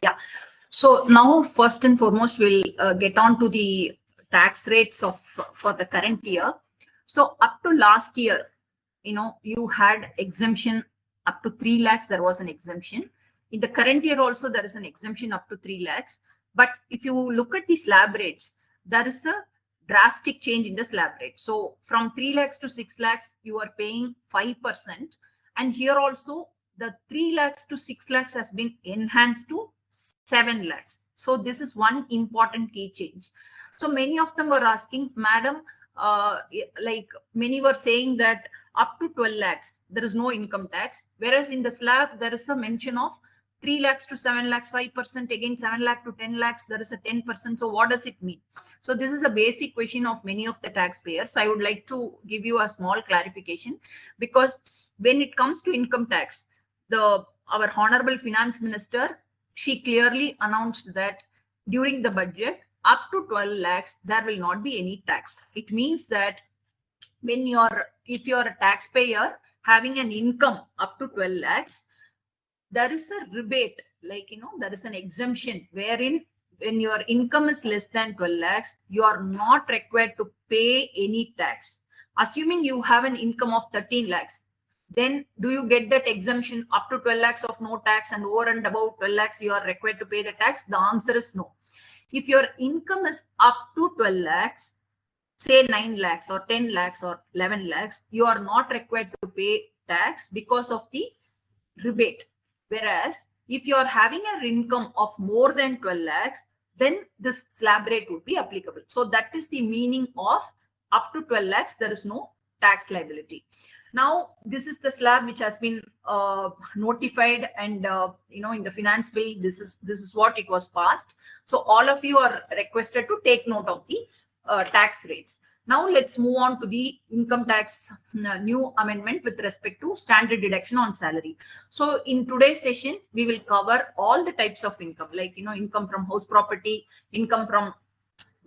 Yeah. So now, first and foremost, we'll get on to the tax rates of for the current year. So up to last year, you had exemption up to 3 lakhs. There was an exemption. In the current year also, there is an exemption up to 3 lakhs. But if you look at the slab rates, there is a drastic change in the slab rate. So from 3 lakhs to 6 lakhs, you are paying 5%. And here also, the 3 lakhs to 6 lakhs has been enhanced to 7 lakhs. So this is one important key change. So many of them were asking, Madam, like many were saying that up to 12 lakhs, there is no income tax. Whereas in the slab, there is a mention of 3 lakhs to 7 lakhs, 5%, again 7 lakh to 10 lakhs, there is a 10%. So what does it mean? So this is a basic question of many of the taxpayers. I would like to give you a small clarification, because when it comes to income tax, our Honorable Finance Minister, she clearly announced that during the budget, up to 12 lakhs, there will not be any tax. It means that if you're a taxpayer having an income up to 12 lakhs, there is a rebate, there is an exemption wherein when your income is less than 12 lakhs, you are not required to pay any tax. Assuming you have an income of 13 lakhs, then do you get that exemption up to 12 lakhs of no tax, and over and above 12 lakhs, you are required to pay the tax? The answer is no. If your income is up to 12 lakhs, say 9 lakhs or 10 lakhs or 11 lakhs, you are not required to pay tax because of the rebate. Whereas if you are having an income of more than 12 lakhs, then this slab rate would be applicable. So that is the meaning of up to 12 lakhs, there is no tax liability. Now, this is the slab which has been notified, and in the finance bill, this is what it was passed. So all of you are requested to take note of the tax rates. Now let's move on to the income tax new amendment with respect to standard deduction on salary. So in today's session, we will cover all the types of income, like income from house property, income from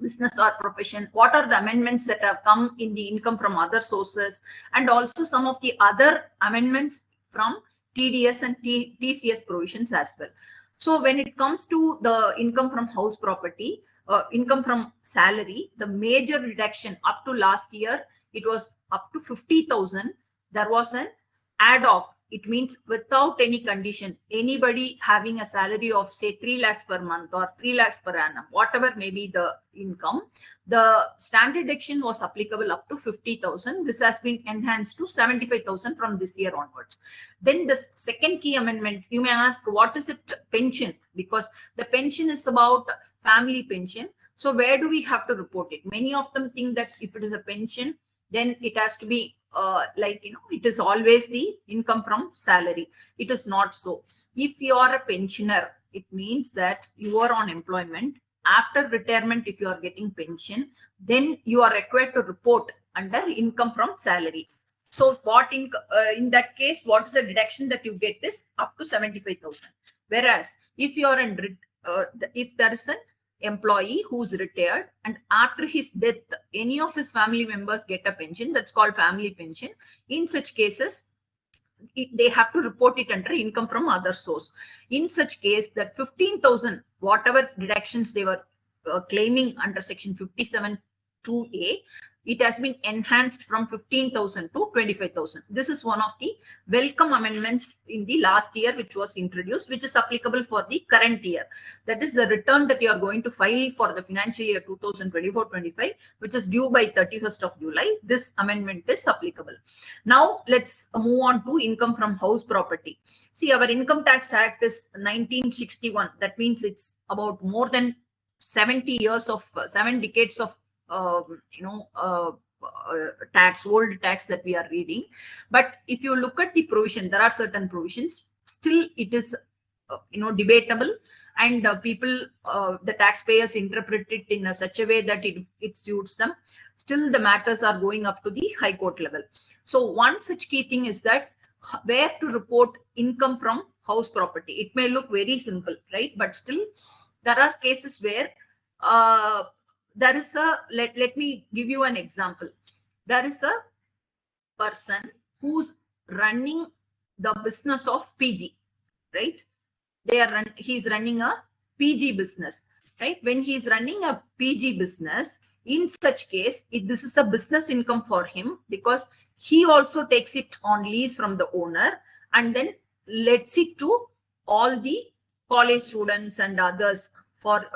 business or profession, what are the amendments that have come in the income from other sources, and also some of the other amendments from TDS and TCS provisions as well. So when it comes to the income from house property, income from salary, the major reduction up to last year, it was up to 50,000. There was an ad hoc. It means without any condition, anybody having a salary of say 3 lakhs per month or 3 lakhs per annum, whatever may be the income, the standard deduction was applicable up to 50,000. This has been enhanced to 75,000 from this year onwards. Then the second key amendment, you may ask, what is it? Pension, because the pension is about family pension. So where do we have to report it? Many of them think that if it is a pension, then it has to be it is always the income from salary. It is not so. If you are a pensioner, it means that you are on employment. After retirement, if you are getting pension, then you are required to report under income from salary. So what in that case, what is the deduction that you get is up to 75,000. Whereas if you are if there is an employee who's retired and after his death any of his family members get a pension, that's called family pension. In such cases, they have to report it under income from other source. In such case, that 15,000 whatever deductions they were claiming under section 57 2A, it has been enhanced from 15,000 to 25,000. This is one of the welcome amendments in the last year which was introduced, which is applicable for the current year. That is the return that you are going to file for the financial year 2024-25, which is due by 31st of July. This amendment is applicable. Now let's move on to income from house property. See, our Income Tax Act is 1961. That means it's about more than 70 years of 7 decades of tax, old tax that we are reading. But if you look at the provision, there are certain provisions. Still, it is debatable, and the taxpayers interpret it in such a way that it suits them. Still, the matters are going up to the High Court level. So one such key thing is that where to report income from house property. It may look very simple, right? But still, there are cases where there is let me give you an example. There is a person who's running the business of PG, right? he's running a PG business, right? When he's running a PG business, in such case, this is a business income for him, because he also takes it on lease from the owner and then lets it to all the college students and others for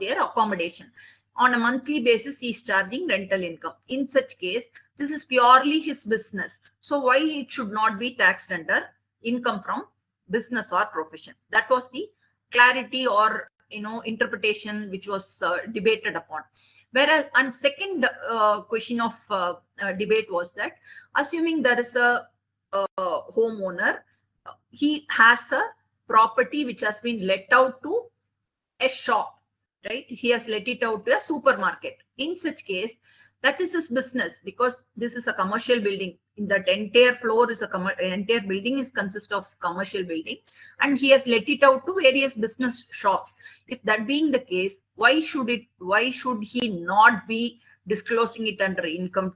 their accommodation. On a monthly basis, he's charging rental income. In such case, this is purely his business. So why it should not be taxed under income from business or profession? That was the clarity or interpretation which was debated upon. Whereas, and second question of debate was that, assuming there is a homeowner, he has a property which has been let out to a shop, right? He has let it out to a supermarket. In such case, that is his business, because this is a commercial building. In that entire floor is entire building is consist of commercial building, and he has let it out to various business shops. If that being the case, why should he not be disclosing it under income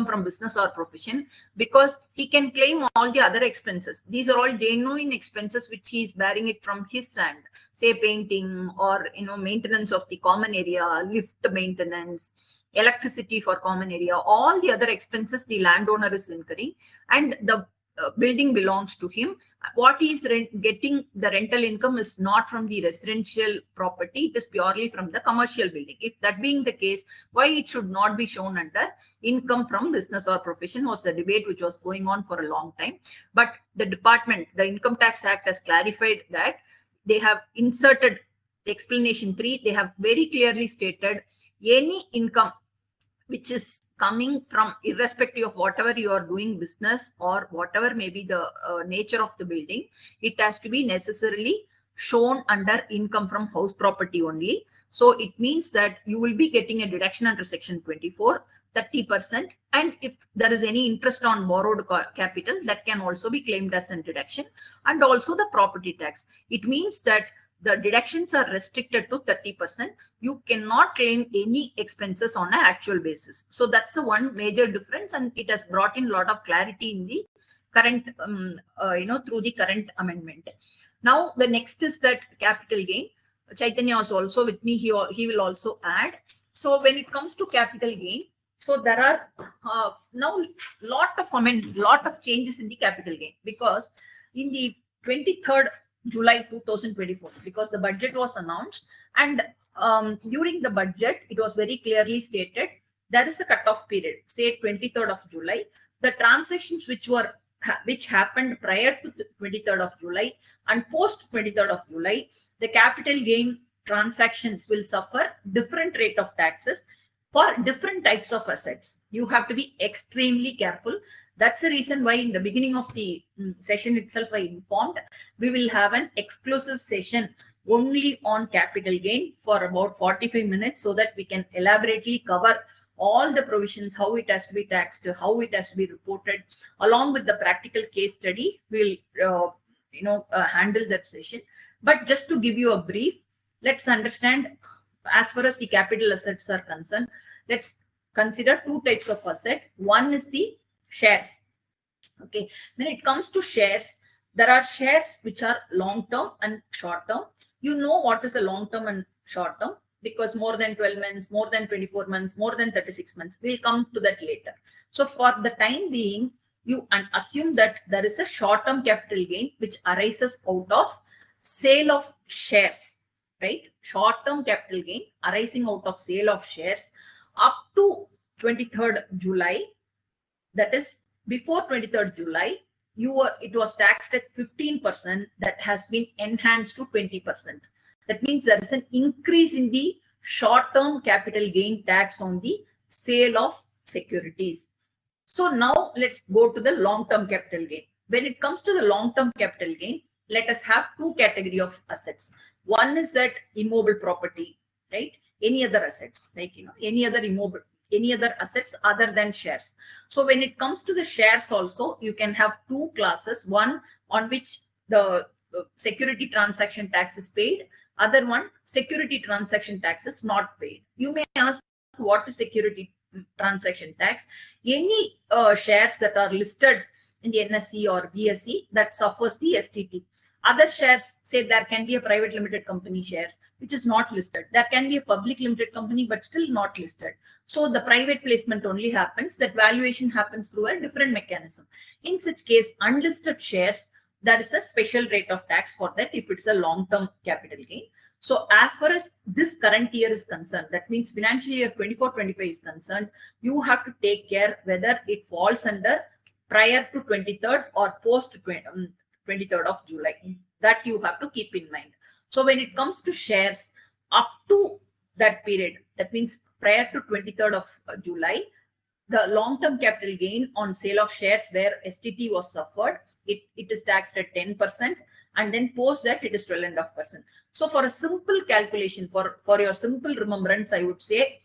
from business or profession? Because he can claim all the other expenses. These are all genuine expenses which he is bearing it from his hand, say painting or maintenance of the common area, lift maintenance, electricity for common area, all the other expenses the landowner is incurring, and the building belongs to him. What he is getting the rental income is not from the residential property, it is purely from the commercial building. If that being the case, why it should not be shown under income from business or profession was the debate which was going on for a long time. But the Income Tax Act has clarified that. They have inserted explanation 3. They have very clearly stated any income which is coming from, irrespective of whatever you are doing business or whatever may be the nature of the building, it has to be necessarily shown under income from house property only. So it means that you will be getting a deduction under section 24, 30%. And if there is any interest on borrowed capital, that can also be claimed as a deduction, and also the property tax. It means that the deductions are restricted to 30%. You cannot claim any expenses on an actual basis. So that's the one major difference, and it has brought in a lot of clarity in the current, through the current amendment. Now, the next is that capital gain. Chaitanya was also with me. He will also add. So when it comes to capital gain, so there are now lot of changes in the capital gain, because in the 23rd July 2024, because the budget was announced, and during the budget, it was very clearly stated there is a cutoff period, say 23rd of July. The transactions which happened prior to the 23rd of July and post 23rd of July, the capital gain transactions will suffer different rate of taxes for different types of assets. You have to be extremely careful. That's the reason why in the beginning of the session itself, I informed we will have an exclusive session only on capital gain for about 45 minutes, so that we can elaborately cover all the provisions, how it has to be taxed, how it has to be reported, along with the practical case study. We'll handle that session. But just to give you a brief, let's understand, as far as the capital assets are concerned, let's consider two types of asset. One is the shares. Okay, when it comes to shares, there are shares which are long term and short term. You know what is a long term and short term, because more than 12 months, more than 24 months, more than 36 months. We'll come to that later. So for the time being, you assume that there is a short term capital gain which arises out of sale of shares, right? Short term capital gain arising out of sale of shares up to 23rd July. That is, before 23rd July, it was taxed at 15%. That has been enhanced to 20%. That means there is an increase in the short-term capital gain tax on the sale of securities. So now let's go to the long-term capital gain. When it comes to the long-term capital gain, let us have two categories of assets. One is that immobile property, right? Any other assets, like any other assets other than shares. So when it comes to the shares also, you can have two classes. One on which the security transaction tax is paid. Other one, security transaction tax is not paid. You may ask, what is security transaction tax? Any shares that are listed in the NSE or BSE that suffers the STT. Other shares, say there can be a private limited company shares, which is not listed. There can be a public limited company, but still not listed. So the private placement only happens, that valuation happens through a different mechanism. In such case, unlisted shares, there is a special rate of tax for that if it's a long-term capital gain. So as far as this current year is concerned, that means financial year 24-25 is concerned, you have to take care whether it falls under prior to 23rd or post 23rd of July. That you have to keep in mind. So when it comes to shares up to that period, that means prior to 23rd of July, the long-term capital gain on sale of shares where STT was suffered, it is taxed at 10%, and then post that it is 12.5%. So for a simple calculation, for your simple remembrance, I would say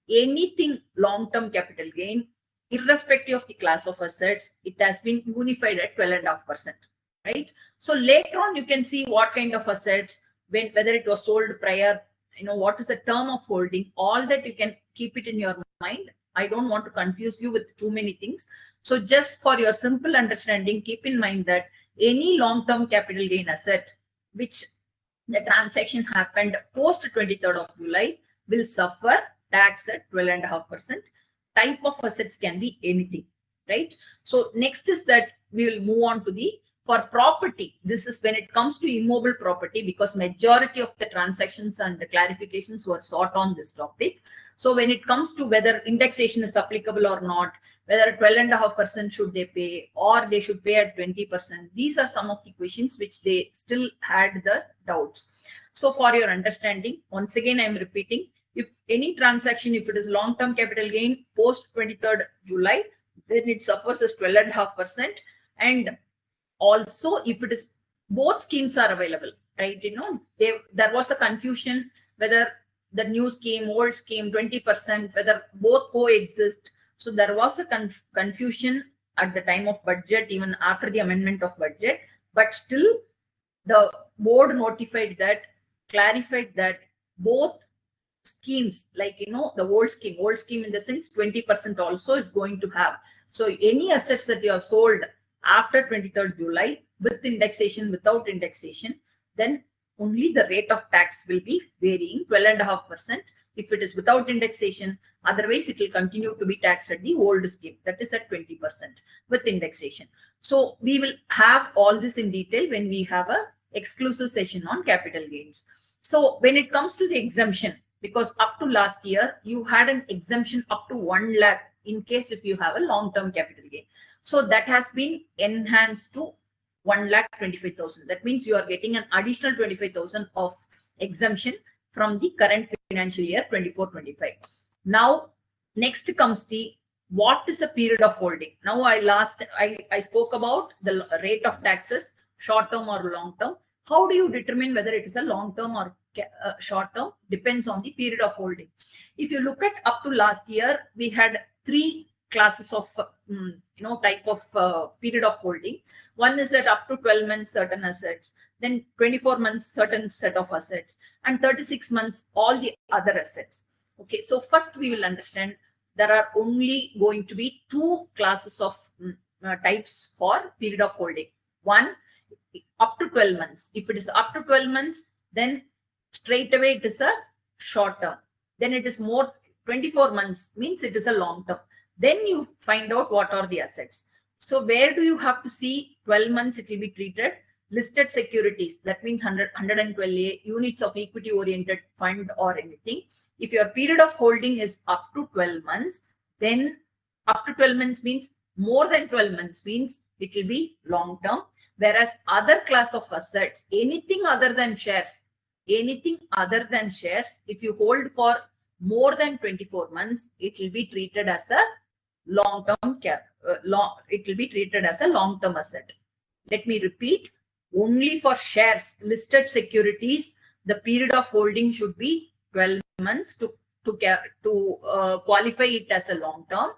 anything long-term capital gain, irrespective of the class of assets, it has been unified at 12.5%, right? So later on, you can see what kind of assets, whether it was sold prior, what is the term of holding, all that you can keep it in your mind. I don't want to confuse you with too many things. So just for your simple understanding, keep in mind that any long-term capital gain asset, which the transaction happened post 23rd of July, will suffer tax at 12.5%. Type of assets can be anything, right? So next is that we will move on to for property. This is when it comes to immobile property, because majority of the transactions and the clarifications were sought on this topic. So when it comes to whether indexation is applicable or not, whether 12.5% should they pay, or they should pay at 20%, these are some of the questions which they still had the doubts. So for your understanding, once again, I'm repeating, if any transaction, if it is long-term capital gain post 23rd July, then it suffers as 12.5%. And also, if it is both schemes are available, right? There was a confusion whether the new scheme, old scheme, 20%, whether both coexist. So there was a confusion at the time of budget, even after the amendment of budget, but still the board notified that, clarified that both schemes, like the old scheme in the sense 20% also is going to have. So any assets that you have sold after 23rd July with indexation, without indexation, then only the rate of tax will be varying 12.5% if it is without indexation. Otherwise, it will continue to be taxed at the old scheme, that is at 20% with indexation. So we will have all this in detail when we have a exclusive session on capital gains. So when it comes to the exemption, because up to last year, you had an exemption up to 1 lakh in case if you have a long-term capital gain. So that has been enhanced to 1,25,000. That means you are getting an additional 25,000 of exemption from the current financial year 24-25. Now, next comes what is the period of holding. Now, I spoke about the rate of taxes, short-term or long-term. How do you determine whether it is a long-term or short-term? Depends on the period of holding. If you look at up to last year, we had 3 classes of type of period of holding. One is that up to 12 months certain assets, then 24 months certain set of assets, and 36 months all the other assets. Okay, so first we will understand there are only going to be 2 classes of types for period of holding. One, up to 12 months. If it is up to 12 months, then straight away it is a short term. Then it is more 24 months means it is a long term. Then you find out what are the assets. So where do you have to see 12 months it will be treated? Listed securities, that means 112A, units of equity oriented fund or anything. If your period of holding is up to 12 months, then up to 12 months means more than 12 months means it will be long term. Whereas other class of assets, anything other than shares, if you hold for more than 24 months, it will be treated as a long-term asset. Let me repeat, only for shares, listed securities, the period of holding should be 12 months to qualify it as a long term.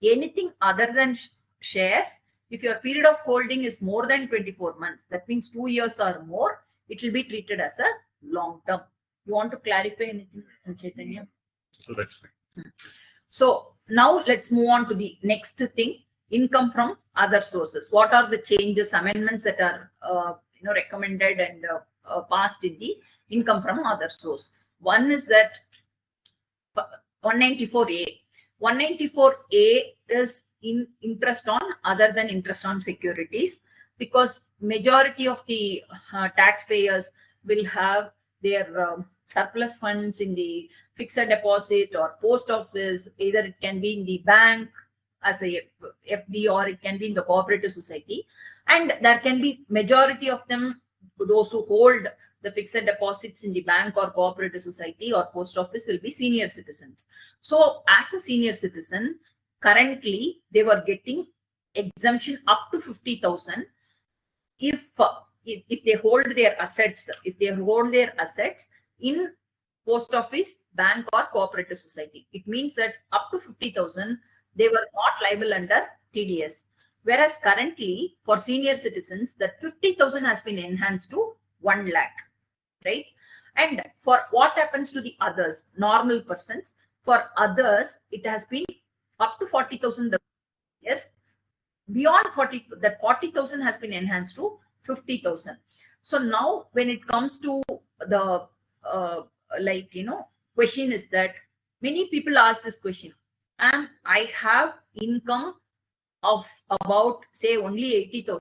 Anything other than shares, if your period of holding is more than 24 months, that means 2 years or more, it will be treated as a long term. You want to clarify anything, Chaitanya? So that's fine. So now let's move on to the next thing, income from other sources. What are the changes, amendments that are recommended and passed in the income from other source. One is that 194A. 194A is in interest on other than interest on securities, because majority of the taxpayers will have their surplus funds in the fixed deposit or post office. Either it can be in the bank as a FD, or it can be in the cooperative society, and there can be majority of them, those who hold the fixed deposits in the bank or cooperative society or post office, will be senior citizens. So as a senior citizen, currently they were getting exemption up to 50,000 if they hold their assets, in post office, bank or cooperative society. It means that up to 50,000 they were not liable under TDS. Whereas currently for senior citizens, that 50,000 has been enhanced to 1 lakh, right? And for what happens to the others, normal persons, for others, it has been up to 40,000. Yes, beyond 40, that 40,000 has been enhanced to 50,000. So now when it comes to the question is that many people ask this question, and I have income of about, say, only 80,000.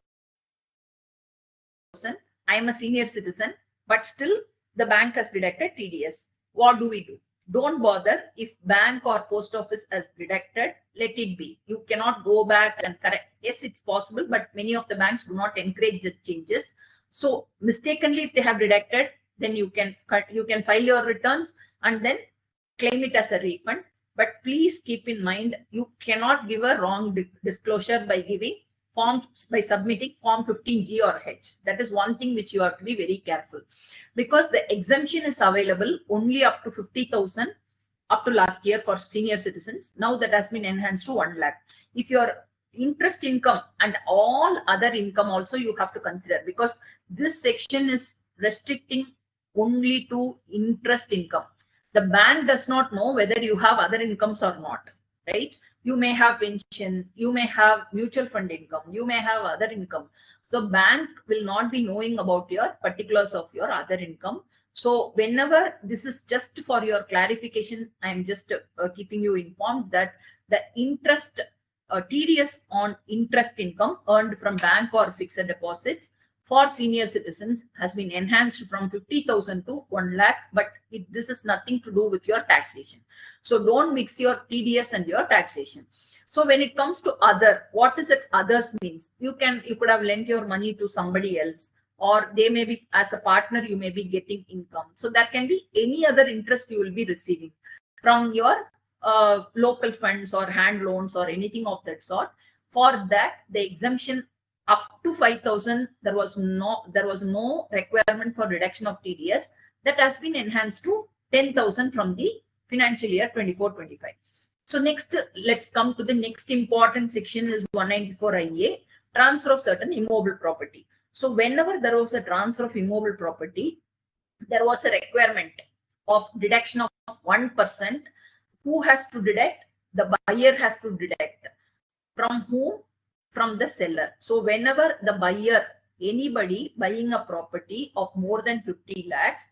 I am a senior citizen, but still the bank has deducted TDS. What do we do? Don't bother. If bank or post office has deducted, let it be. You cannot go back and correct. Yes, it's possible, but many of the banks do not encourage the changes. So mistakenly, if they have deducted, then you can file your returns and then claim it as a refund. But please keep in mind, you cannot give a wrong disclosure by submitting form 15G or H. That is one thing which you have to be very careful, because the exemption is available only up to 50,000 up to last year for senior citizens. Now that has been enhanced to 1 lakh. If your interest income and all other income also you have to consider, because this section is restricting only to interest income. The bank does not know whether you have other incomes or not, right? You may have pension, you may have mutual fund income, you may have other income. So bank will not be knowing about your particulars of your other income. So whenever, this is just for your clarification, I am just keeping you informed that the interest TDS on interest income earned from bank or fixed deposits for senior citizens has been enhanced from 50,000 to 1 lakh, but this is nothing to do with your taxation. So don't mix your TDS and your taxation. So when it comes to other, what is it others means? You could have lent your money to somebody else, or they may be, as a partner, you may be getting income. So that can be any other interest you will be receiving from your local funds or hand loans or anything of that sort. For that, the exemption up to 5,000, there was no requirement for reduction of TDS. That has been enhanced to 10,000 from the financial year 24-25. So next, let's come to the next important section is 194IA, transfer of certain immobile property. So whenever there was a transfer of immobile property, there was a requirement of deduction of 1%. Who has to deduct? The buyer has to deduct. From whom? From the seller. So whenever the buyer, anybody buying a property of more than 50 lakhs,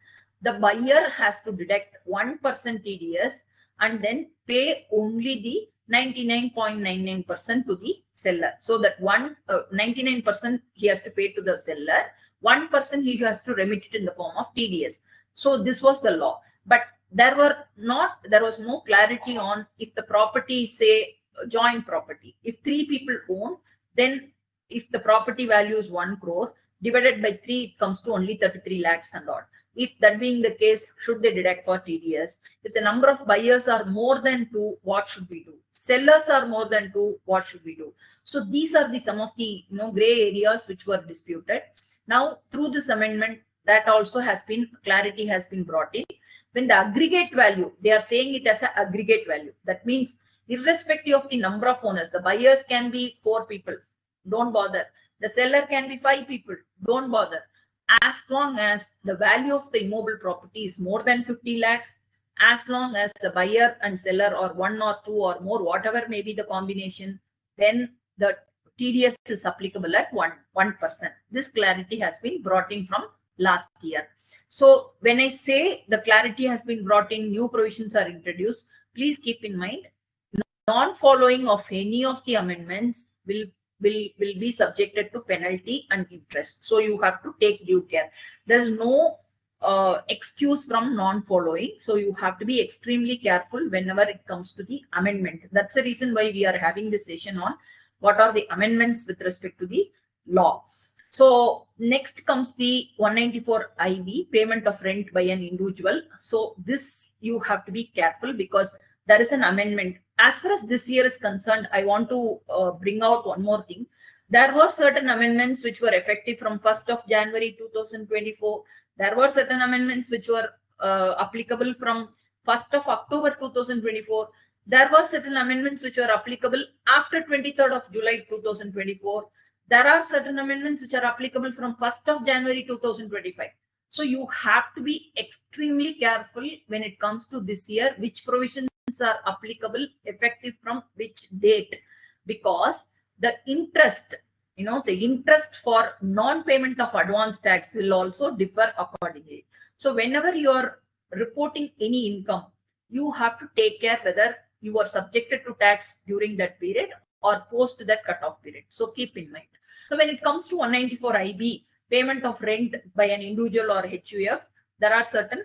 the buyer has to deduct 1% TDS and then pay only the 99.99% to the seller. So that 99% he has to pay to the seller, 1% he has to remit it in the form of TDS. So this was the law. But there was no clarity on if the property, say, joint property. If 3 people own, then if the property value is 1 crore, divided by 3, it comes to only 33 lakhs and odd. If that being the case, should they deduct for TDS? If the number of buyers are more than 2, what should we do? Sellers are more than 2, what should we do? So these are some of the gray areas which were disputed. Now through this amendment, that also clarity has been brought in. When the aggregate value, they are saying it as an aggregate value. That means irrespective of the number of owners, the buyers can be 4 people, don't bother. The seller can be 5 people, don't bother. As long as the value of the immobile property is more than 50 lakhs, as long as the buyer and seller are 1 or 2 or more, whatever may be the combination, then the TDS is applicable at 1%. This clarity has been brought in from last year. So when I say the clarity has been brought in, new provisions are introduced, please keep in mind, non-following of any of the amendments will be subjected to penalty and interest. So you have to take due care. There is no excuse from non-following. So you have to be extremely careful whenever it comes to the amendment. That's the reason why we are having this session on what are the amendments with respect to the law. So next comes the 194 IB, payment of rent by an individual. So this you have to be careful because there is an amendment. As far as this year is concerned, I want to bring out one more thing. There were certain amendments which were effective from 1st of January 2024. There were certain amendments which were applicable from 1st of October 2024. There were certain amendments which were applicable after 23rd of July 2024. There are certain amendments which are applicable from 1st of January 2025. So you have to be extremely careful when it comes to this year, which provisions are applicable effective from which date, because the interest, the interest for non-payment of advance tax will also differ accordingly. So whenever you are reporting any income, you have to take care whether you are subjected to tax during that period or post that cutoff period. So keep in mind. So when it comes to 194 IB, payment of rent by an individual or HUF, there are certain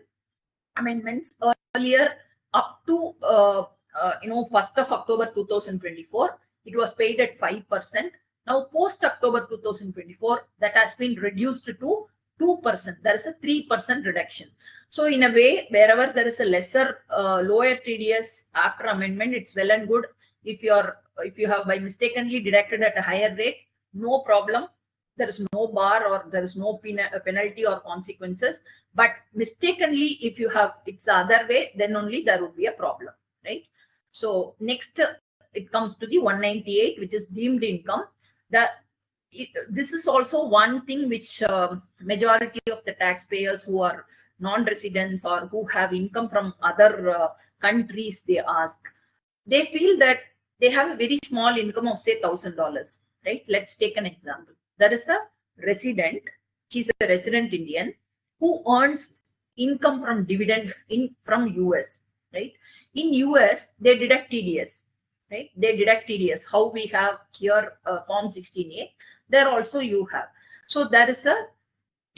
amendments. Earlier, up to 1st of October 2024, it was paid at 5%. Now post October 2024, that has been reduced to 2%. There is a 3% reduction. So in a way, wherever there is a lesser lower TDS after amendment, it's well and good. If you have by mistakenly deducted at a higher rate, no problem. There is no bar or there is no penalty or consequences. But mistakenly, if you have it's the other way, then only there would be a problem, right? So next, it comes to the 198, which is deemed income. This is also one thing which majority of the taxpayers who are non-residents or who have income from other countries, they ask. They feel that they have a very small income of say $1,000, right? Let's take an example. There is a resident, he's a resident Indian who earns income from dividend from US, right? In US, they deduct TDS, right? They deduct TDS. How we have here Form 16A, there also you have. So there is a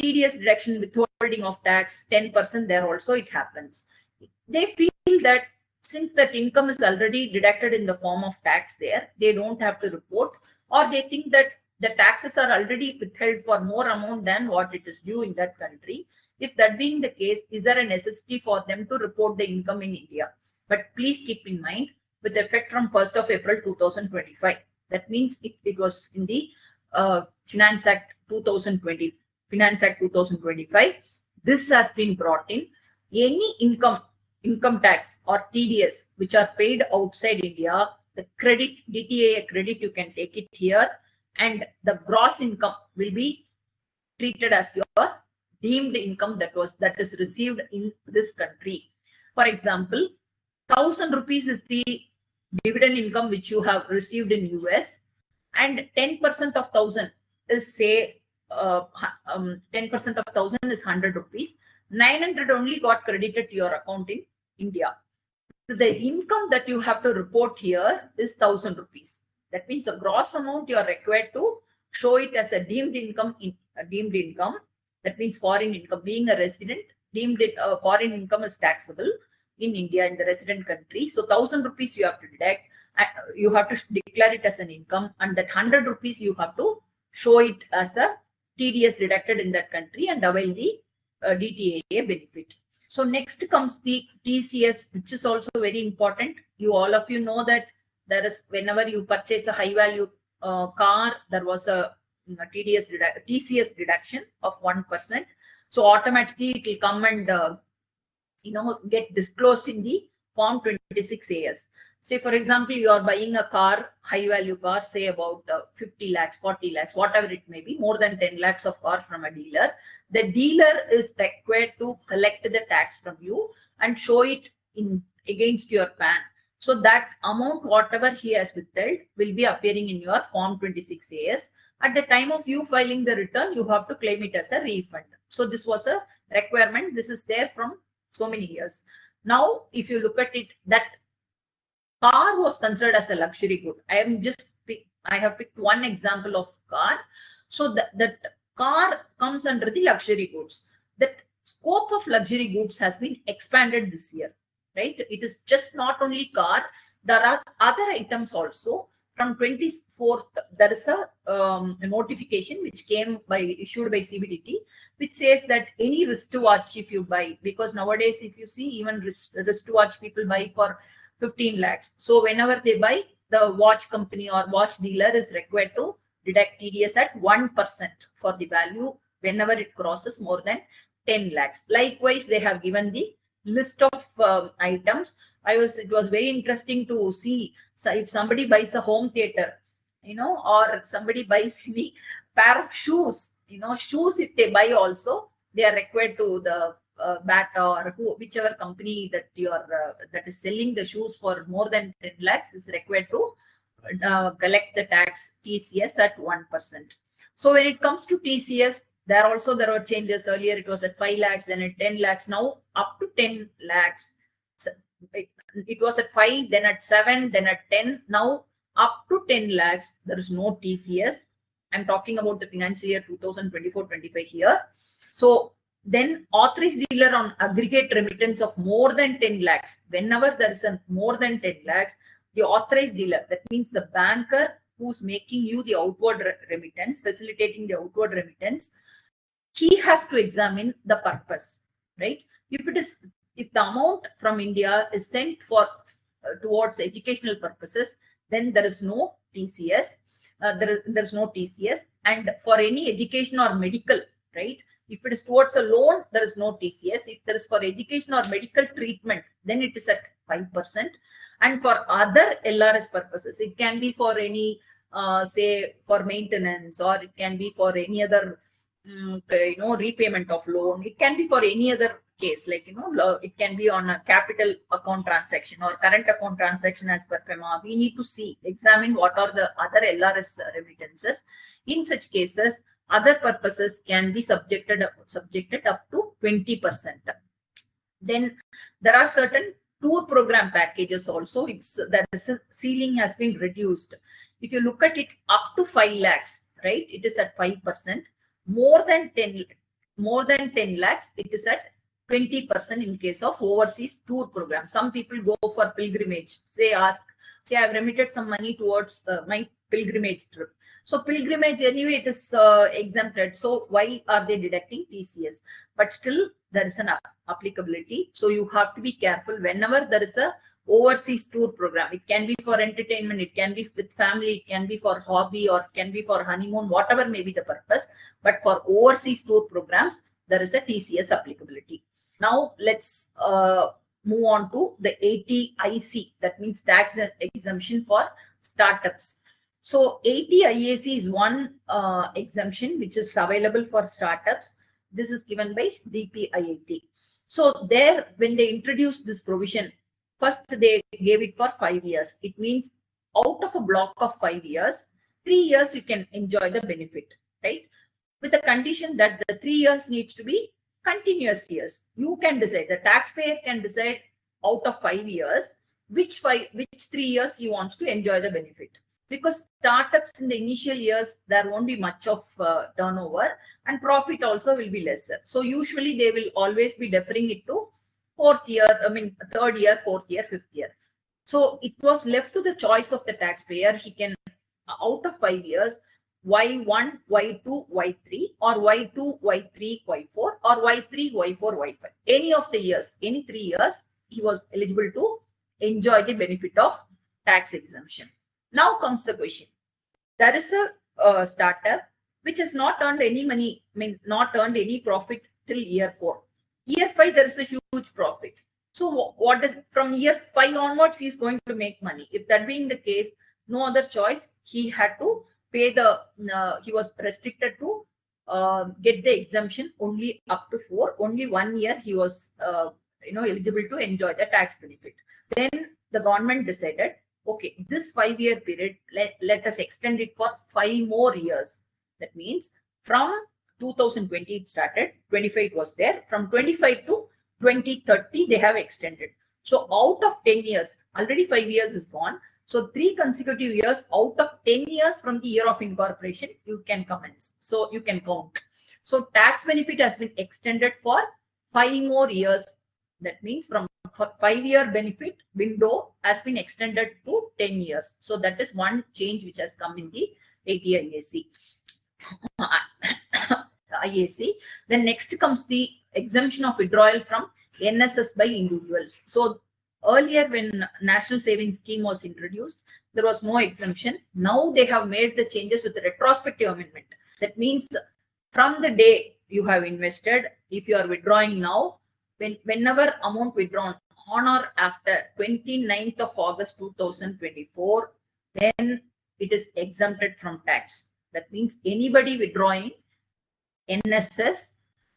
TDS deduction, withholding of tax, 10%, there also it happens. They feel that since that income is already deducted in the form of tax there, they don't have to report, or they think that the taxes are already withheld for more amount than what it is due in that country. If that being the case, is there a necessity for them to report the income in India? But please keep in mind, with effect from 1st of April 2025, that means it was in the Finance Act 2020, Finance Act 2025. This has been brought in. Any income tax or TDS which are paid outside India, the credit, DTA credit, you can take it here, and the gross income will be treated as your deemed income that is received in this country. For example, 1,000 rupees is the dividend income which you have received in US, and 10% of 1,000 is say 10% of 1,000 is 100 rupees. 900 only got credited to your account in India. So the income that you have to report here is 1,000 rupees. That means the gross amount you are required to show it as a deemed income. Deemed income, that means foreign income. Being a resident, deemed foreign income is taxable in India, in the resident country. So 1,000 rupees you have to deduct. You have to declare it as an income, and that 100 rupees you have to show it as a TDS deducted in that country and avail the DTA benefit. So next comes the TCS, which is also very important. All of you know that there is, whenever you purchase a high value car, there was a TCS deduction of 1%. So automatically it will come and get disclosed in the Form 26 AS. Say, for example, you are buying a car, high value car, say about 50 lakhs, 40 lakhs, whatever it may be, more than 10 lakhs of car from a dealer. The dealer is required to collect the tax from you and show it against your PAN. So that amount, whatever he has withheld, will be appearing in your Form 26AS. At the time of you filing the return, you have to claim it as a refund. So this was a requirement. This is there from so many years. Now, if you look at it, that car was considered as a luxury good. I have picked one example of car. So that car comes under the luxury goods. That scope of luxury goods has been expanded this year, right? It is just not only car. There are other items also. From 24th, there is a notification which came issued by CBDT, which says that any wristwatch, if you buy, because nowadays, if you see, even wristwatch people buy for 15 lakhs. So whenever they buy, the watch company or watch dealer is required to deduct TDS at 1% for the value whenever it crosses more than 10 lakhs. Likewise, they have given the list of items. It was very interesting to see. So if somebody buys a home theater, or somebody buys any pair of shoes, shoes, if they buy also, they are required to the Bata or whichever company that that is selling the shoes for more than 10 lakhs is required to collect the tax TCS at 1%. So when it comes to TCS, there were changes. Earlier it was at 5 lakhs, then at 10 lakhs, now up to 10 lakhs. So it was at 5, then at 7, then at 10. Now up to 10 lakhs, there is no TCS. I'm talking about the financial year 2024-25 here. So then authorized dealer on aggregate remittance of more than 10 lakhs. Whenever there is a more than 10 lakhs, the authorized dealer, that means the banker who's making you the outward remittance, facilitating the outward remittance, he has to examine the purpose, right? If the amount from India is sent for towards educational purposes, then there is no TCS. There's no TCS. And for any education or medical, right? If it is towards a loan, there is no TCS. If there is for education or medical treatment, then it is at 5%. And for other LRS purposes, it can be for any, say, for maintenance, or it can be for any other, repayment of loan. It can be for any other case, like, it can be on a capital account transaction or current account transaction as per FEMA. We need to examine what are the other LRS remittances. In such cases, other purposes can be subjected up to 20%. Then there are certain tour program packages also. The ceiling has been reduced. If you look at it, up to 5 lakhs, right? It is at 5%. More than 10 lakhs, it is at 20% in case of overseas tour program. Some people go for pilgrimage. Say I've remitted some money towards my pilgrimage trip. So pilgrimage anyway, it is exempted. So why are they deducting TCS? But still there is an applicability. So you have to be careful whenever there is a overseas tour program. It can be for entertainment, it can be with family, it can be for hobby, or it can be for honeymoon, whatever may be the purpose. But for overseas tour programs, there is a TCS applicability. Now let's move on to the 80IC, that means tax exemption for startups. So 80IAC is one exemption which is available for startups. This is given by DPIIT. So there, when they introduced this provision, first they gave it for 5 years. It means out of a block of 5 years, 3 years you can enjoy the benefit, right? With the condition that the 3 years needs to be continuous years. You can decide, the taxpayer can decide out of 5 years, which 3 years he wants to enjoy the benefit. Because startups in the initial years, there won't be much of turnover, and profit also will be lesser. So usually they will always be deferring it to third year, 4th year, 5th year. So it was left to the choice of the taxpayer. He can, out of 5 years, Y1, Y2, Y3, or Y2, Y3, Y4, or Y3, Y4, Y5. Any of the years, any 3 years, he was eligible to enjoy the benefit of tax exemption. Now comes the question. There is a startup which has not earned any money, not earned any profit till year 4. Year 5, there is a huge profit. So what is from year 5 onwards, he is going to make money. If that being the case, no other choice. He had to pay he was restricted to get the exemption only up to 4. Only 1 year he was, eligible to enjoy the tax benefit. Then the government decided, okay, this 5-year period, let us extend it for 5 more years. That means from 2020 it started, 25 it was there, from 25 to 2030 they have extended. So out of 10 years, already 5 years is gone. So 3 consecutive years out of 10 years from the year of incorporation, you can commence. So you can count. So tax benefit has been extended for 5 more years. That means from 5-year benefit window has been extended to 10 years. So that is one change which has come in the 80 IAC. IAC. Then next comes the exemption of withdrawal from NSS by individuals. So earlier when National Savings Scheme was introduced, there was no exemption. Now they have made the changes with the retrospective amendment. That means from the day you have invested, if you are withdrawing now, whenever amount withdrawn on or after 29th of August 2024, then it is exempted from tax. That means anybody withdrawing NSS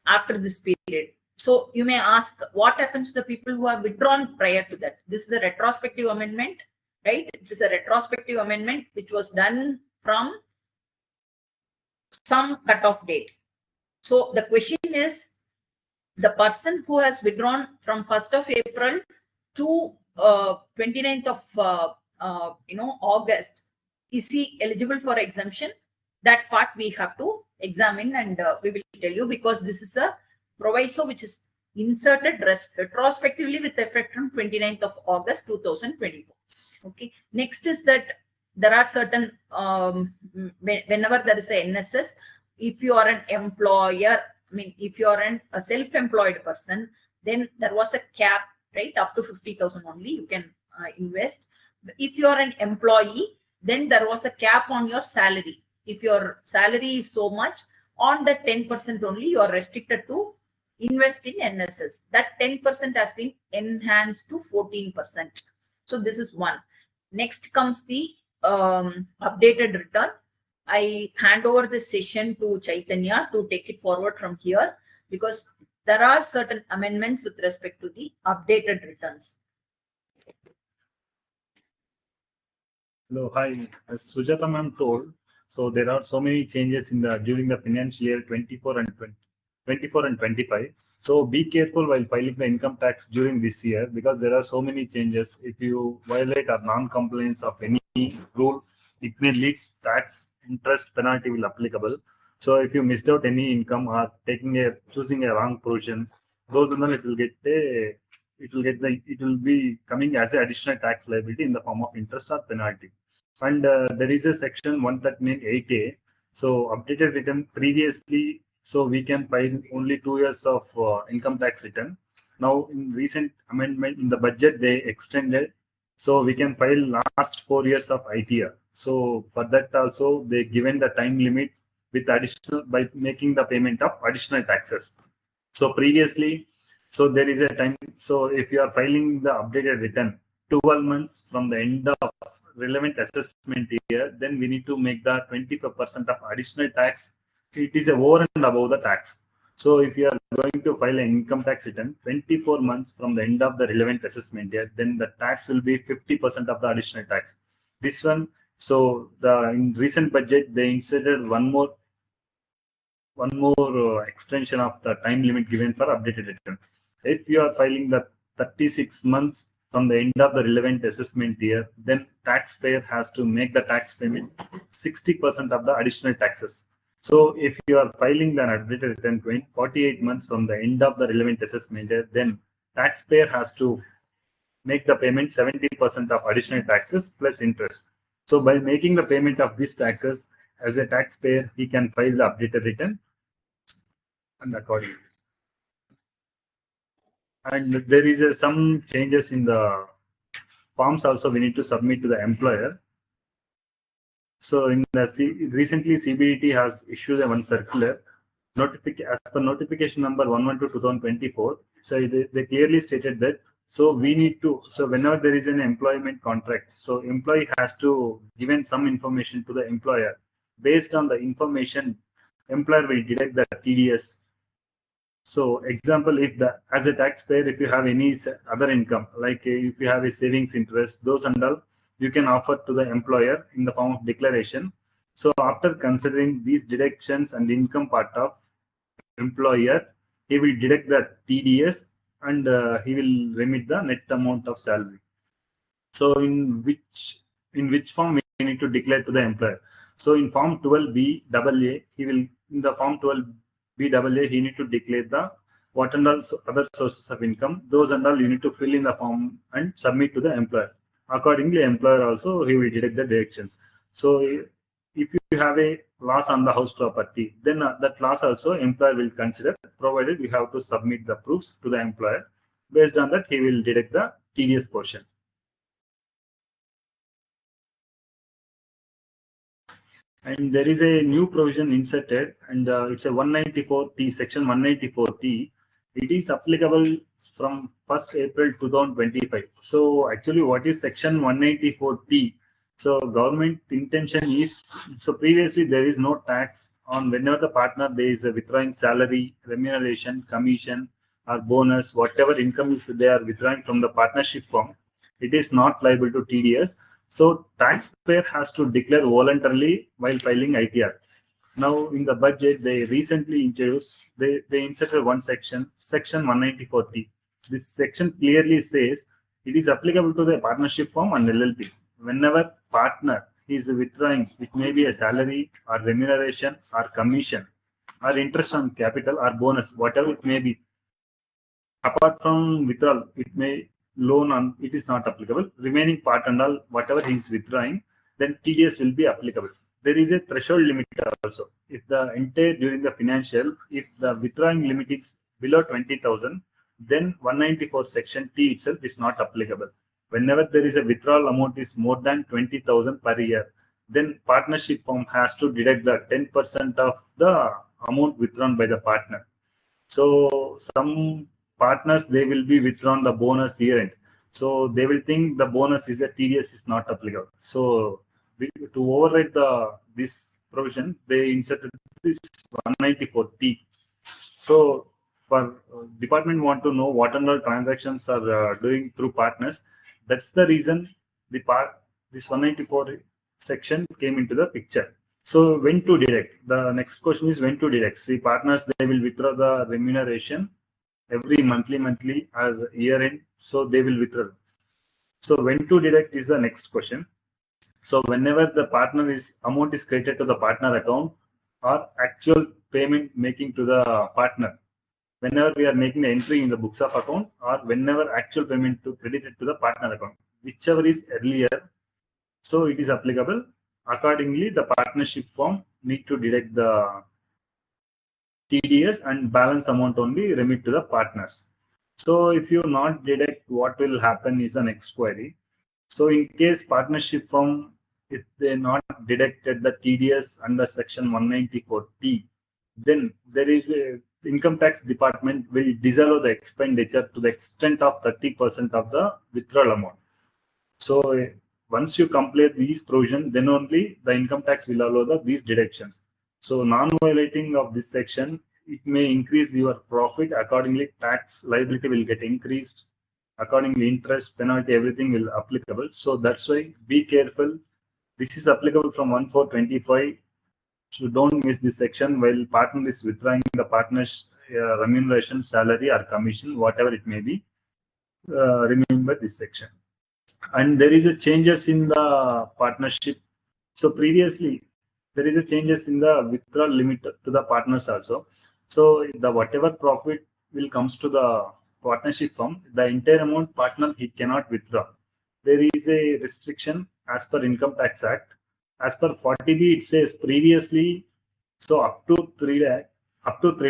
after this period. So you may ask, what happens to the people who have withdrawn prior to that? This is a retrospective amendment, right? It is a retrospective amendment which was done from some cutoff date. So the question is, the person who has withdrawn from 1st of April to 29th of August, is he eligible for exemption? That part we have to examine, and we will tell you, because this is a proviso which is inserted retrospectively with effect from 29th of August 2024. Okay. Next is that there are certain whenever there is a NSS, if you are an employer, if you are a self-employed person, then there was a cap, right? Up to 50,000 only you can invest. If you are an employee, then there was a cap on your salary. If your salary is so much, on that 10% only you are restricted to invest in NSS. That 10% has been enhanced to 14%. So this is one. Next comes the updated return. I hand over this session to Chaitanya to take it forward from here, because there are certain amendments with respect to the updated returns. Hello, hi. As Sujatha ma'am told, so there are so many changes in during the financial year 24 and 25. So be careful while filing the income tax during this year, because there are so many changes. If you violate or non-compliance of any rule, it may lead tax interest penalty will applicable. So if you missed out any income or choosing a wrong provision, those and then it will be coming as an additional tax liability in the form of interest or penalty. And there is a section 139(8)(a). So updated return previously, so we can file only 2 years of income tax return. Now in recent amendment in the budget, they extended, so we can file last 4 years of ITR. So for that also they given the time limit with additional by making the payment of additional taxes. So previously, so there is a time. So if you are filing the updated return 12 months from the end of relevant assessment year, then we need to make the 25% of additional tax. It is over and above the tax. So if you are going to file an income tax return 24 months from the end of the relevant assessment year, then the tax will be 50% of the additional tax. This one, so in recent budget they inserted one more extension of the time limit given for updated return. If you are filing the 36 months from the end of the relevant assessment year, then taxpayer has to make the tax payment 60% of the additional taxes. So if you are filing the updated return 48 months from the end of the relevant assessment year, then taxpayer has to make the payment 70% of additional taxes plus interest. So by making the payment of these taxes, as a taxpayer, he can file the updated return and accordingly. And there is some changes in the forms also we need to submit to the employer. So in the recently CBDT has issued one circular as per notification number 112/2024. So they clearly stated that, so we need to, so whenever there is an employment contract, so employee has to given some information to the employer. Based on the information, employer will deduct the TDS So example, if as a taxpayer, if you have any other income, like if you have a savings interest, those and all, you can offer to the employer in the form of declaration. So after considering these deductions and income part of employer, he will deduct the TDS and he will remit the net amount of salary. So in which form we need to declare to the employer? So in form 12B AA, he will in the form 12B AA, he need to declare the what and all other sources of income. Those and all you need to fill in the form and submit to the employer. Accordingly, employer also he will deduct the deductions. So if you have a loss on the house property, then that loss also employer will consider, provided you have to submit the proofs to the employer. Based on that, he will deduct the TDS portion. And there is a new provision inserted, and it's a 194T, section 194T. It is applicable from 1st April 2025. So actually, what is section 194T? So government intention is, so previously there is no tax on whenever the partner there is a withdrawing salary, remuneration, commission, or bonus, whatever income is they are withdrawing from the partnership firm, it is not liable to TDS. So taxpayer has to declare voluntarily while filing ITR. Now in the budget, they recently introduced, they inserted one section, section 194T. This section clearly says it is applicable to the partnership firm and LLP. Whenever partner is withdrawing, it may be a salary or remuneration or commission or interest on capital or bonus, whatever it may be. Apart from withdrawal, it may loan on, it is not applicable. Remaining part and all, whatever he is withdrawing, then TDS will be applicable. There is a threshold limit also. If the entire during the financial, if the withdrawing limit is below 20,000, then 194 section T itself is not applicable. Whenever there is a withdrawal amount is more than 20,000 per year, then partnership firm has to deduct the 10% of the amount withdrawn by the partner. So some partners, they will be withdrawn the bonus year end. So they will think the bonus is a TDS is not applicable. So to override this provision, they inserted this 194T. So for department want to know what and all transactions are doing through partners. That's the reason this 194 section came into the picture. So when to deduct? The next question is when to deduct. See, partners, they will withdraw the remuneration every monthly or year end. So they will withdraw. So when to deduct is the next question. So whenever the partner amount is credited to the partner account or actual payment making to the partner, whenever we are making the entry in the books of account or whenever actual payment to credited to the partner account, whichever is earlier, so it is applicable. Accordingly, the partnership firm need to deduct the TDS and balance amount only remit to the partners. So if you not deduct, what will happen is the next query. So in case partnership firm, if they not deducted the TDS under section 194T, then there is a income tax department will disallow the expenditure to the extent of 30% of the withdrawal amount. So once you complete these provisions, then only the income tax will allow these deductions. So non-violating of this section, it may increase your profit. Accordingly, tax liability will get increased. Accordingly, interest, penalty, everything will applicable. So that's why be careful. This is applicable from 1/4/25. So don't miss this section while partner is withdrawing the partner's remuneration, salary, or commission, whatever it may be. Remember this section. And there is a changes in the partnership. So previously there is a changes in the withdrawal limit to the partners also. So the whatever profit will comes to the partnership firm, the entire amount partner he cannot withdraw. There is a restriction as per Income Tax Act. As per 40B, it says previously, so up to 3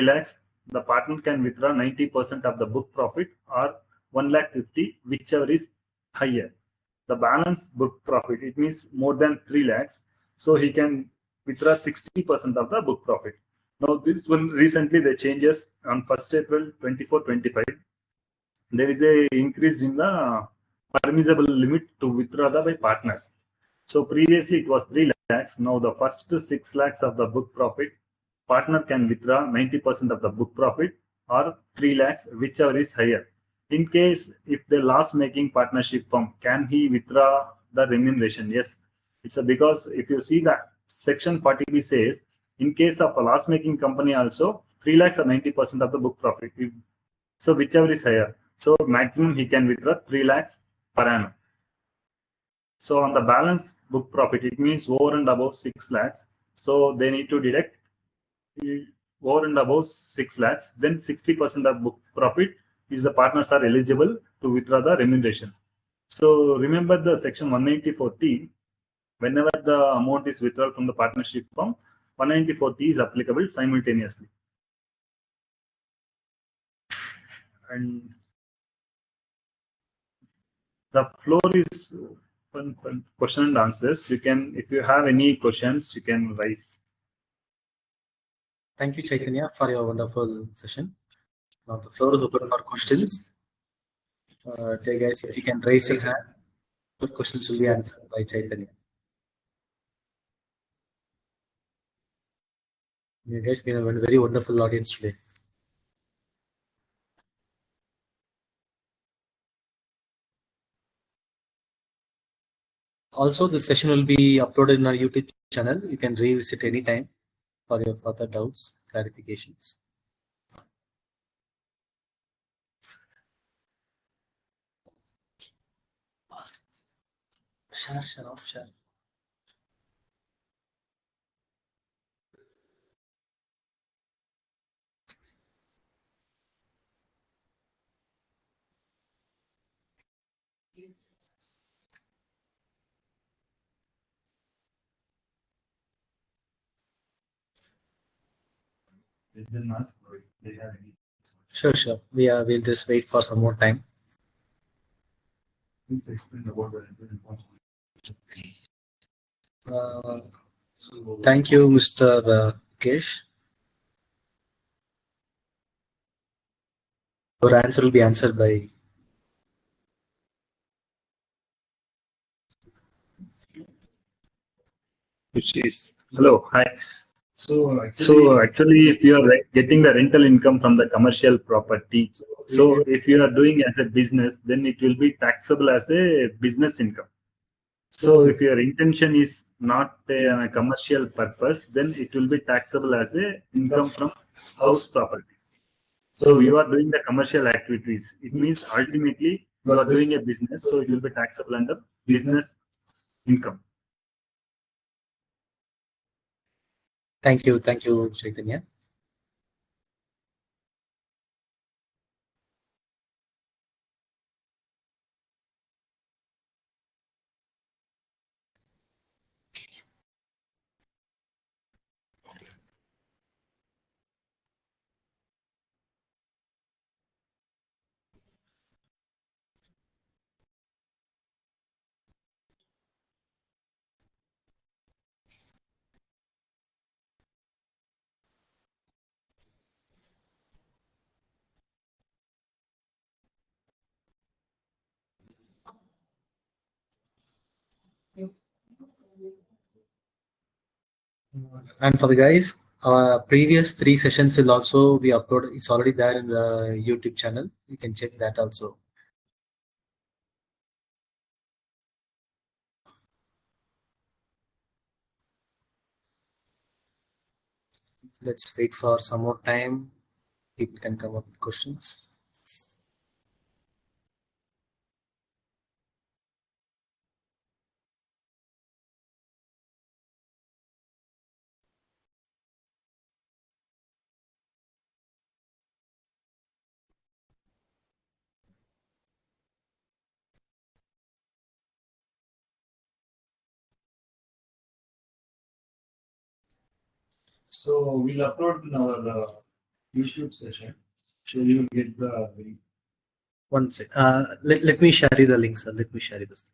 lakhs, the partner can withdraw 90% of the book profit or 1,50,000, whichever is higher. The balance book profit, it means more than 3 lakhs, so he can withdraw 60% of the book profit. Now this one recently the changes on 1st April 24/25. There is a increase in the permissible limit to withdraw by partners. So previously it was 3 lakhs. Now the first 6 lakhs of the book profit, partner can withdraw 90% of the book profit. or 3 lakhs, whichever is higher. In case if the loss making partnership firm, can he withdraw the remuneration? Yes. It's a, because if you see that section 40B says, in case of a loss making company also, 3 lakhs or 90% of the book profit. So whichever is higher. So maximum he can withdraw 3 lakhs per annum. So on the balance book profit, it means over and above 6 lakhs. So they need to deduct over and above 6 lakhs. Then 60% of book profit is the partners are eligible to withdraw the remuneration. So remember the section 194T, whenever the amount is withdrawn from the partnership firm, 194T is applicable simultaneously. And the floor is open for question and answers. You can, if you have any questions, you can raise. Thank you, Chaitanya, for your wonderful session. Now the floor is open for questions. Okay, guys, if you can raise your hand, your questions will be answered by Chaitanya. You guys been a very wonderful audience today. Also, this session will be uploaded in our YouTube channel. You can revisit anytime for your further doubts, clarifications. Share off, share. Sure. We'll just wait for some more time. Thank you, Mr. Kesh. Your answer will be answered by. Which is hello, hi. So actually, if you are getting the rental income from the commercial property, so if you are doing as a business, then it will be taxable as a business income. So if your intention is not a commercial purpose, then it will be taxable as a income from house property. So you are doing the commercial activities. It means ultimately you are doing a business, so it will be taxable under business income. Thank you, Chaitanya. And for the guys, previous 3 sessions will also be uploaded. It's already there in the YouTube channel. You can check that also. Let's wait for some more time. People can come up with questions. So we'll upload in our YouTube session. So you will get the link. One sec. Let me share you the link, sir. Let me share you this.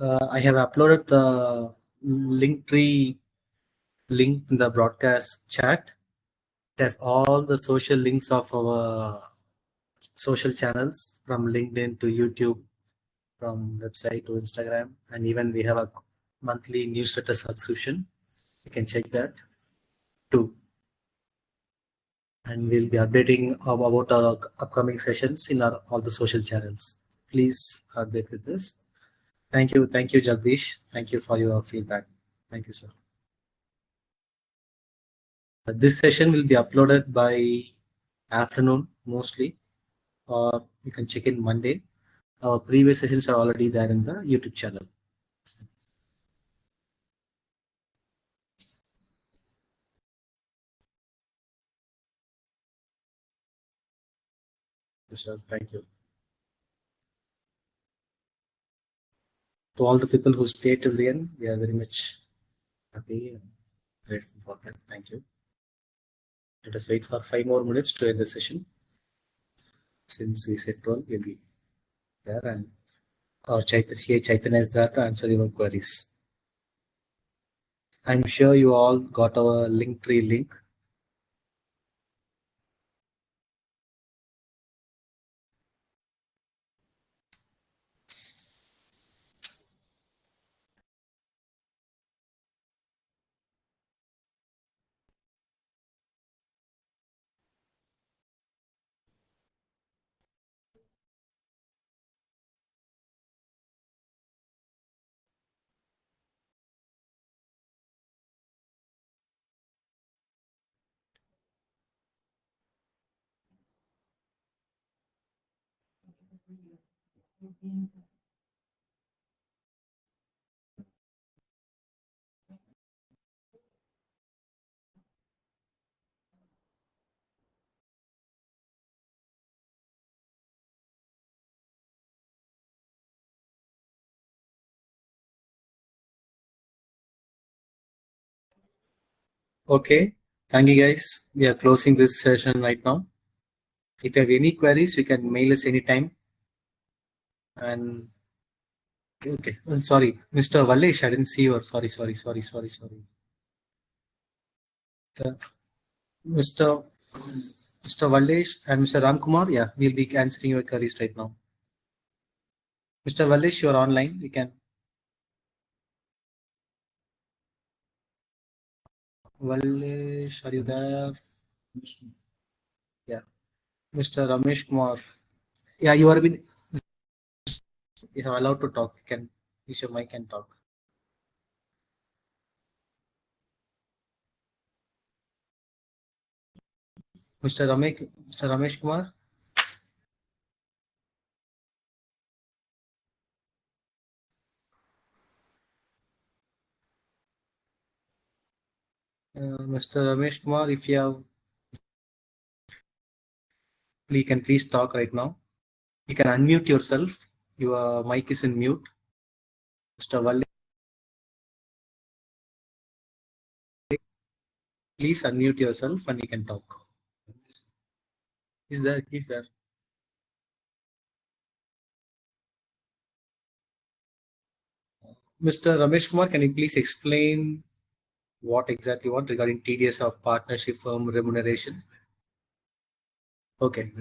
I have uploaded the Linktree link in the broadcast chat. It has all the social links of our social channels from LinkedIn to YouTube, from website to Instagram, and even we have a monthly newsletter subscription. You can check that too. And we'll be updating about our upcoming sessions in our all the social channels. Please update with this. Thank you, Jagdish. Thank you for your feedback. Thank you, sir. This session will be uploaded by afternoon mostly, or you can check in Monday. Our previous sessions are already there in the YouTube channel. Yes, sir. Thank you. To all the people who stayed till the end, we are very much happy and grateful for that. Thank you. Let us wait for 5 more minutes to end the session. Since we said 12, we'll be there, and our Chaitanya is there to answer your queries. I'm sure you all got our Linktree link. Okay, thank you guys. We are closing this session right now. If you have any queries, you can mail us anytime. And okay, sorry, Mr. Vallesh, I didn't see your. Sorry. Mr. Vallesh and Mr. Ramkumar, yeah, we'll be answering your queries right now. Mr. Vallesh, you're online. We can. Vallesh, are you there? Yeah. Mr. Ramesh Kumar. Yeah, you are been. You are allowed to talk. You can use your mic and talk. Mr. Ramesh Kumar. Mr. Ramesh Kumar, if you have, you can please talk right now. You can unmute yourself. Your mic is in mute. Mr. Valli, please unmute yourself and you can talk. He's there. Mr. Ramesh Kumar, can you please explain what exactly you want regarding TDS of partnership firm remuneration? Okay.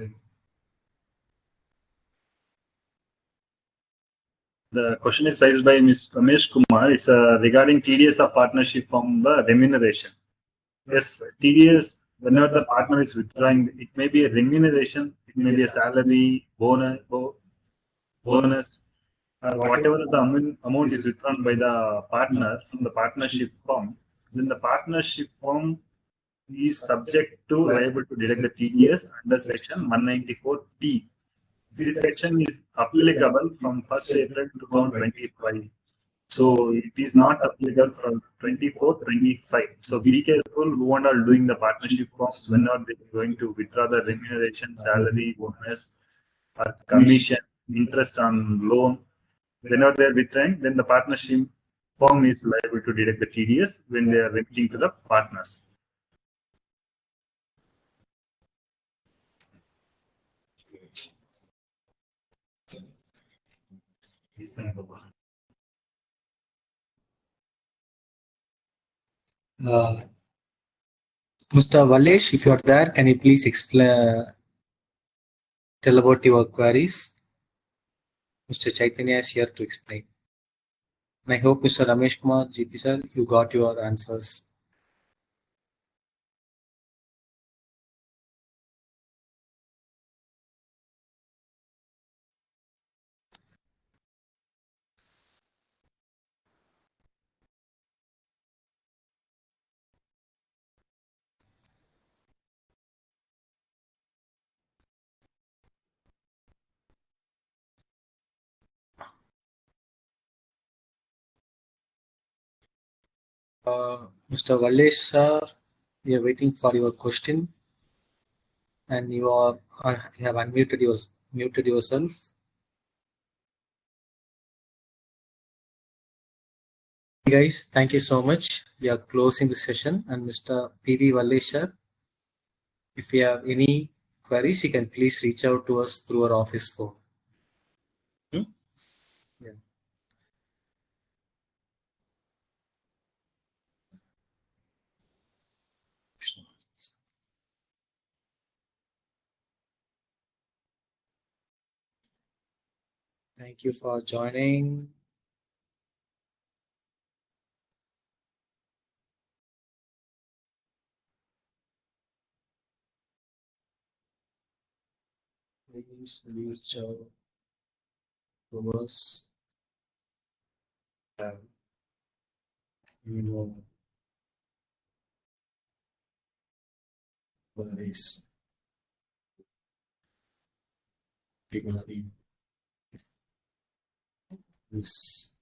The question is raised by Ms. Ramesh Kumar. It's regarding TDS of partnership from the remuneration. Yes, TDS, whenever the partner is withdrawing, it may be a remuneration, it may be a salary, bonus, whatever the amount is withdrawn by the partner from the partnership firm, then the partnership firm is subject to liable to deduct the TDS under section 194T. This section is applicable from 1st April 2025. So it is not applicable from 24-25. So be careful who are all doing the partnership forms when are they going to withdraw the remuneration, salary, bonus, or commission, interest on loan. Whenever they are withdrawing, then the partnership firm is liable to deduct the TDS when they are remitting to the partners. Mr. Valesh, if you are there, can you please tell about your queries? Mr. Chaitanya is here to explain. And I hope Mr. Ramesh Kumar, GP sir, you got your answers. Mr. Valesh sir, we are waiting for your question, and you have unmuted muted yourself. Guys, thank you so much. We are closing the session, and Mr. P.V. Valesh sir, if you have any queries, you can please reach out to us through our office phone. Yeah. Thank you for joining. Please reach out to us. Queries regarding this.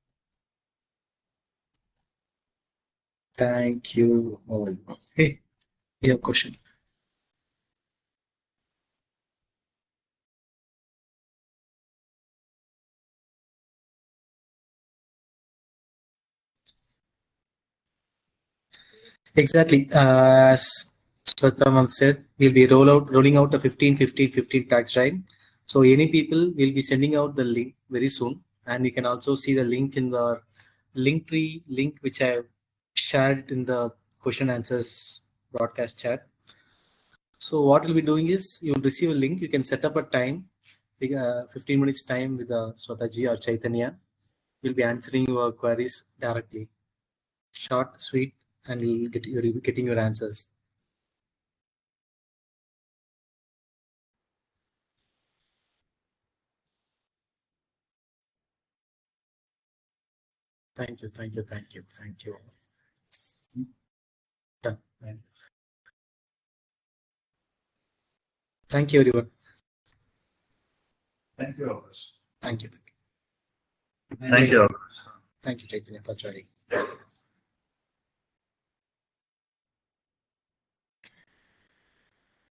Thank you all. Hey, your question. Exactly. As Sujatha said, we'll be rolling out a 15-15-15 tax drive. So any people will be sending out the link very soon, and you can also see the link in the Linktree link which I shared in the question answers broadcast chat. So what we'll be doing is you'll receive a link. You can set up a time, 15 minutes time with Swataji or Chaitanya. We'll be answering your queries directly. Short, sweet, and you'll be getting your answers. Thank you. Done. Thank you, everyone. Thank you, Akash. Thank you. Thank you, Akash. Thank you, Chaitanya, for joining.